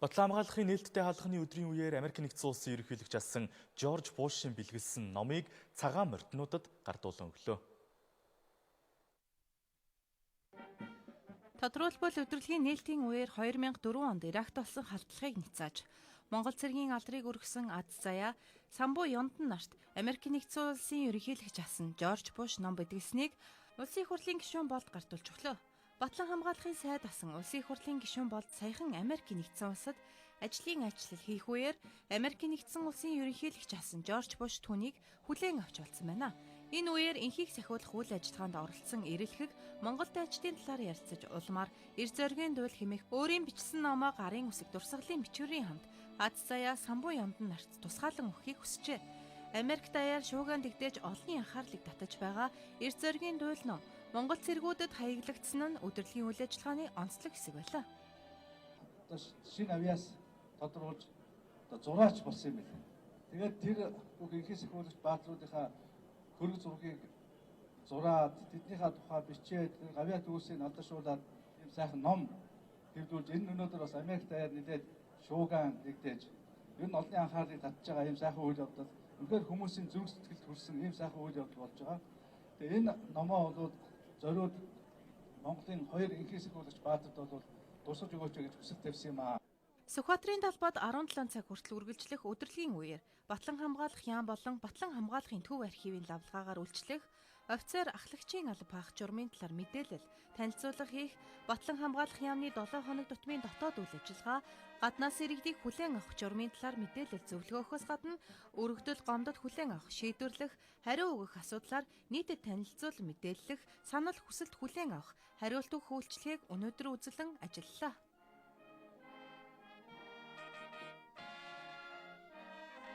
Бодлон хамгааллын нээлттэй хаалганы өдрийн үеэр Америк нэгдсэн улсын ерөнхийлөгч асан Жорж Бушийн бэлгэлсэн номыг цагаан морьтнуудад гардуулан өглөө. Тодорхойлбол өдөрлөгийн нээлтийн үеэр 2004 онд Иракт болсон халдлагыг няцааж, Монгол цэргийн алдрыг өргөсөн Аз Заяа, Самбуу Ёндан нарт Америк нэгдсэн улсын ерөнхийлөгч асан Жорж Буш ном бэлгэлсэнийг улсын их хурлын гишүүн болд гартуулж өглөө. Бодлон хамгааллын сайд асан улсын их хурлын гишүүн болд саяхан Америк нэгдсэн улсад ажлын ажил хийх үеэр Америк нэгдсэн улсын ерөнхийлөгч асан Жорж Буш түүнийг хүлээн авч болсон байна. Энэ үеэр инхийг сахиулах үйл ажиллагаанд оролцсон эрэлхэг Монголд ажлын талаар ярилцаж улмаар эр зоригийн дуйл хэмээх өөрийн бичсэн номоо гарын үсэг дурсгалын бичвэрийн хамт Аз Заяа Самбуу Ёндан нарт тусгаалan өгөхийг хүсжээ. Америк даяар шуугиан дэгдээж олонний анхаарлыг татаж байгаа эр зоригийн дуйл ном Монгол цэргүүдэд хаяглагдсан нь өдөрлөгийн үйл ажиллагааны онцлог хэсэг байлаа. Одоо шинэ авьяас тодорхойлж зураач болсон юм байна. Тэгээд тэр бүх инхээс сахиулагч баатруудынхаа хөрөг зургийг зураад тэднийхээ тухай бичээд гавьяат үүсийг алдаршуулад ийм сайхан ном хэвлүүлж энэ өнөөдөр бас Америк даяар нэлээд шуугиан дэгдээж ер нь олонний анхаарлыг татж байгаа ийм сайхан үйл явдал үнэхээр хүмүүсийн зүрх сэтгэлд хүрсэн ийм сайхан үйл явдал болж байгаа. Тэгээ энэ номоо бол зориуд Монголын хоёр инхээс сахиулагч баатрууд бол тусгаж өгөөч гэж хүсэл тавьсан юм аа. Сүхбаатарын талбайд 17 цаг хүртэл үргэлжлэх өдөрлөгийн үеэр Батлан хамгаалах яам болон Батлан хамгаалахын төв архивын лавлагаагаар үйлчлэх офицер ахлагчийн алба паах журмын талаар мэдээлэл танилцуулга хийх Батлан хамгаалах яамны 7 хоног тутмын дотоод үйл ажиллагаа гаднаас иргэдийг хүлээн авах журмын талаар мэдээлэл зөвлөгөөхөөс гадна өргөдөл гомдод хүлээн авах шийдвэрлэх хариу өгөх асуудлаар нийтэд танилцуул мэдээлэх санал хүсэлт хүлээн авах хариулт өгөх үйлчлэгийг өнөөдөр үзэлэн ажиллалаа.